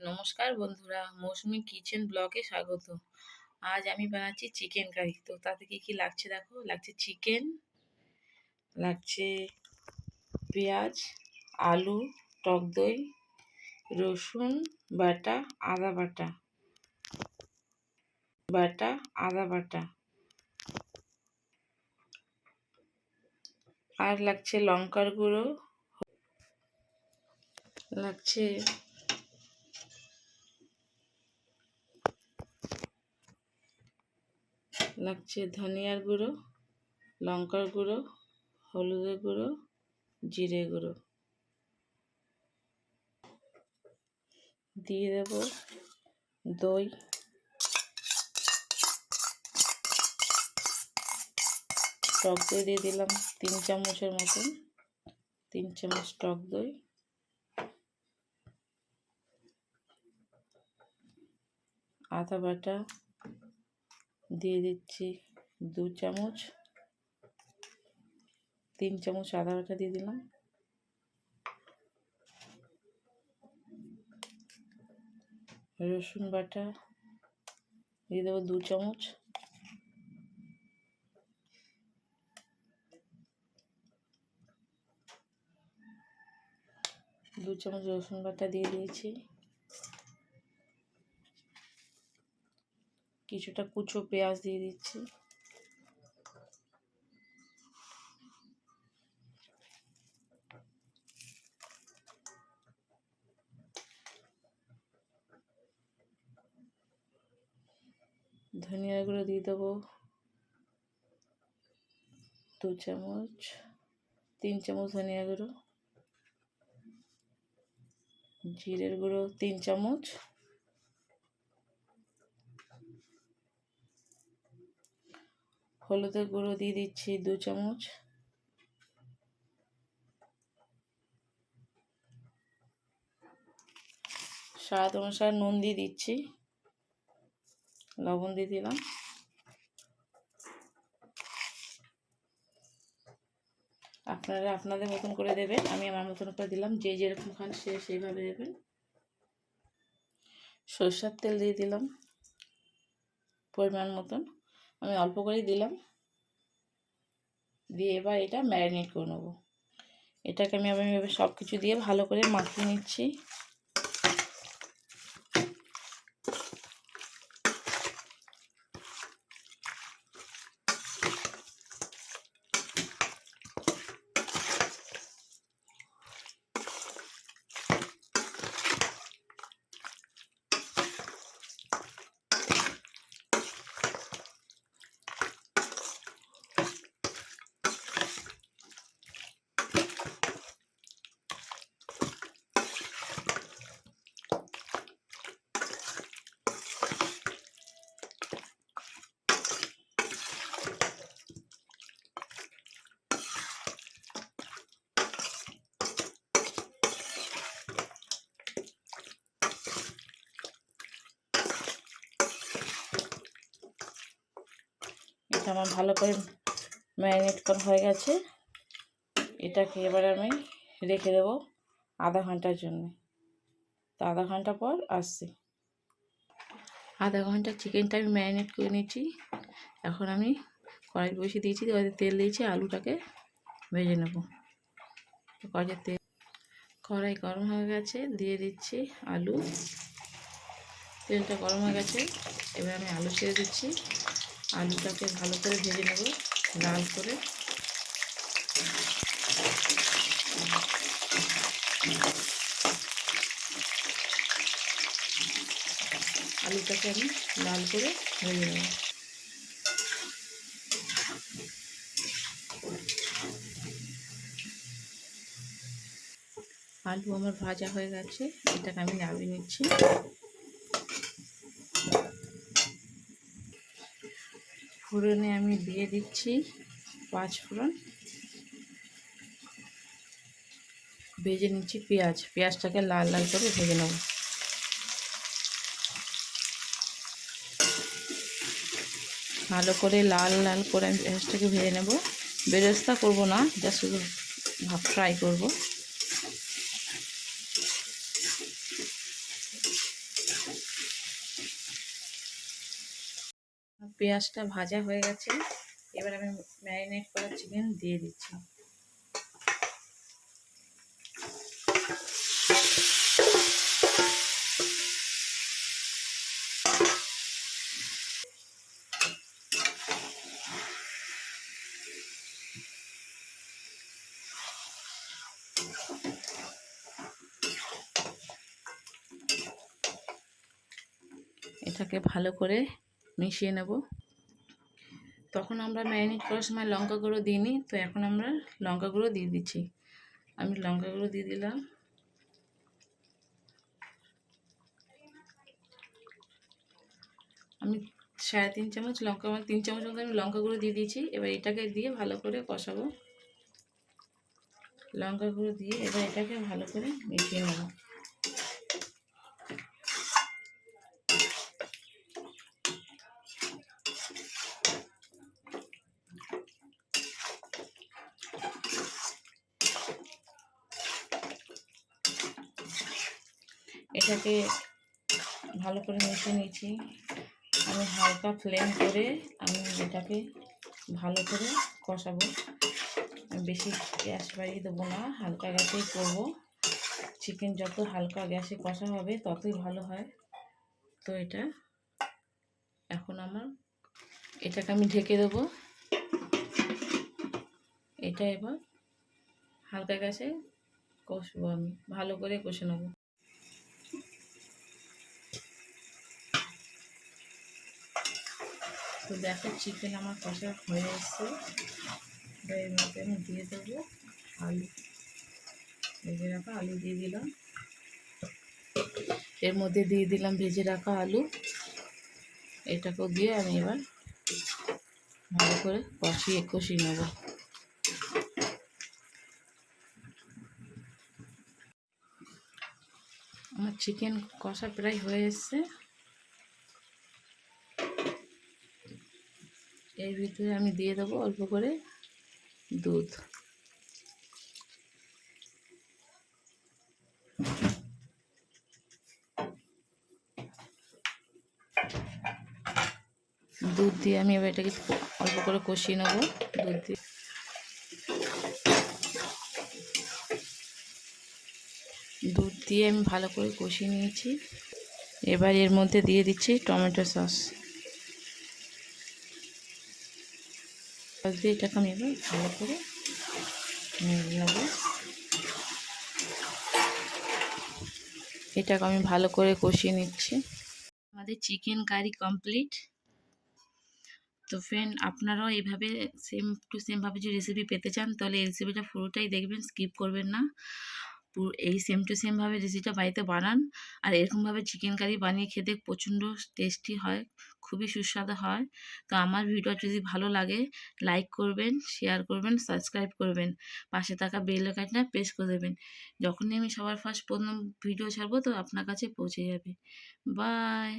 নমস্কার বন্ধুরা, মৌসুমী কিচেন ব্লগে স্বাগত। আজ আমি বানাচ্ছি চিকেন কারি। তো তাতে কি লাগছে দেখো। লাগছে চিকেন, লাগছে পেঁয়াজ, আলু, টক দই, রসুন বাটা, আদা বাটা, আর লাগছে লঙ্কার গুঁড়ো, লাগছে ধনিয়ার গুঁড়ো, লঙ্কার গুঁড়ো, হলুদের গুঁড়ো, জিরে গুঁড়ো। দিয়ে দেব দই, টক দই দিয়ে দিলাম 3 চামচের মতন, 3 চামচ টক দই, আদা বাটা দিয়ে দিচ্ছি 2 চামচ, 3 চামচ আদা বাটা দিয়ে দিলাম, রসুন বাটা দিয়ে দেবো 2 চামচ, রসুন বাটা দিয়ে দিয়েছি। কিছুটা কুচো পেঁয়াজ দিয়ে দিচ্ছি, ধনিয়া গুঁড়ো দিয়ে দেবো 2 চামচ, 3 চামচ ধনিয়া গুঁড়ো, জিরের গুঁড়ো 3 চামচ, হলুদের গুঁড়ো দিয়ে দিচ্ছি 2 চামচ, স্বাদ অনুসারে নুন দিয়ে দিচ্ছি, লবণ দিয়ে দিলাম। আপনারা আপনাদের মতন করে দেবেন, আমি আমার মতন করে দিলাম। যে যেরকম খান সে সেইভাবে দেবেন। সরষের তেল দিয়ে দিলাম পরিমাণ মতন, আমি অল্প করেই দিলাম। দিয়ে এবার এটা ম্যারিনেট করে নেব। এটাকে আমি এভাবে সব কিছু দিয়ে ভালো করে মাখিয়ে নিচ্ছি। এটা আমার ভালো করে ম্যারিনেট করা হয়ে গেছে। এটাকে এবার আমি রেখে দেবো আধা ঘন্টার জন্য। তো আধা ঘন্টা পর আসছি। আধা ঘন্টা চিকেনটা আমি ম্যারিনেট করে নিচ্ছি। এখন আমি কড়াই বসিয়ে দিয়েছি, তেল দিয়েছি, আলুটাকে ভেজে নেব। কড়াই গরম হয়ে গেছে, দিয়ে দিচ্ছি আলু। তেলটা গরম হয়ে গেছে, এবার আমি আলু ছেড়ে দিচ্ছি। আলুটাকে ভালো করে ভেজে নেব লাল করে। আলুটাকে আমি লাল করে ভেজে নেব। আলু আমার ভাজা হয়ে গেছে, এটাকে আমি নামিয়ে নিচ্ছি। ফোড়নে আমি দিয়ে দিচ্ছি 5 ফোড়ন, ভেজে নিচ্ছি পেঁয়াজটাকে লাল লাল করে ভেজে নেব। ভালো করে লাল লাল করে আমি পেঁয়াজটাকে ভেজে নেব। বেরেস্তা করব না, যা শুধু ফ্রাই করব। পেঁয়াজটা ভাজা হয়ে গেছে, এবার আমি ম্যারিনেট করা চিকেন দিয়ে দিচ্ছি। এটাকে ভালো করে মিশিয়ে নেব। তখন আমরা ম্যারিনেট করার সময় লঙ্কা গুঁড়ো দিইনি, তো এখন আমরা লঙ্কা গুঁড়ো দিয়ে দিচ্ছি। আমি লঙ্কা গুঁড়ো দিয়ে দিলাম। আমি 3.5 চামচ লঙ্কা, 3 চামচ মতো আমি লঙ্কা গুঁড়ো দিয়ে দিয়েছি। এবার এটাকে দিয়ে ভালো করে কষাবো। লঙ্কা গুঁড়ো দিয়ে এবার এটাকে ভালো করে মিশিয়ে নেব। এটাকে ভালো করে মিশিয়ে নিয়েছি। আমি হালকা ফ্লেম করে আমি এটাকে ভালো করে কষাবো। বেশি গ্যাস বাড়িয়ে দেবো না, হালকা গ্যাসেই করবো। চিকেন যত হালকা গ্যাসে কষা হবে ততই ভালো হয়। তো এটা এখন এটাকে আমি ঢেকে দেবো। এটা এবার হালকা গ্যাসে কষবো, আমি ভালো করে কষে নেবো। তো দেখো চিকেন আমার কষা হয়ে এসছে। এর মধ্যে আমি দিয়ে দেবো আলু, ভেজে রাখা আলু দিয়ে দিলাম। এর মধ্যে দিয়ে দিলাম ভেজে রাখা আলু। এটাকেও দিয়ে আমি এবার ভালো করে কষিয়ে নেব। আমার চিকেন কষা প্রায় হয়ে এসছে। এর ভিতরে আমি দিয়ে দেবো অল্প করে দুধ। দুধ দিয়ে আমি এবার এটাকে অল্প করে কষিয়ে নেব। দুধ দিয়ে আমি ভালো করে কষিয়ে নিয়েছি। এবার এর মধ্যে দিয়ে দিচ্ছি টমেটো সস দিয়ে এটাকে আমি এবার ভালো করে নেড়ে নেব। এটাকে আমি ভালো করে কষিয়ে নিচ্ছি। আমাদের চিকেন কারি কমপ্লিট। তো ফ্রেন্ড, আপনারাও এইভাবে সেম টু সেমভাবে যদি রেসিপি পেতে চান তাহলে এই রেসিপিটা পুরোটাই দেখবেন, স্কিপ করবেন না। এই সেম টু সেমভাবে রেসিপিটা বাড়িতে বানান। আর এরকমভাবে চিকেন কারি বানিয়ে খেতে প্রচণ্ড টেস্টি হয়, খুবই সুস্বাদু হয়। তো আমার ভিডিও যদি ভালো লাগে লাইক করবেন, শেয়ার করবেন, সাবস্ক্রাইব করবেন, পাশে থাকা বেল আইকনটা প্রেস করে দেবেন। যখনই আমি সবার ফার্স্ট প্রথম ভিডিও ছাড়বো তো আপনার কাছে পৌঁছে যাবে। বাই।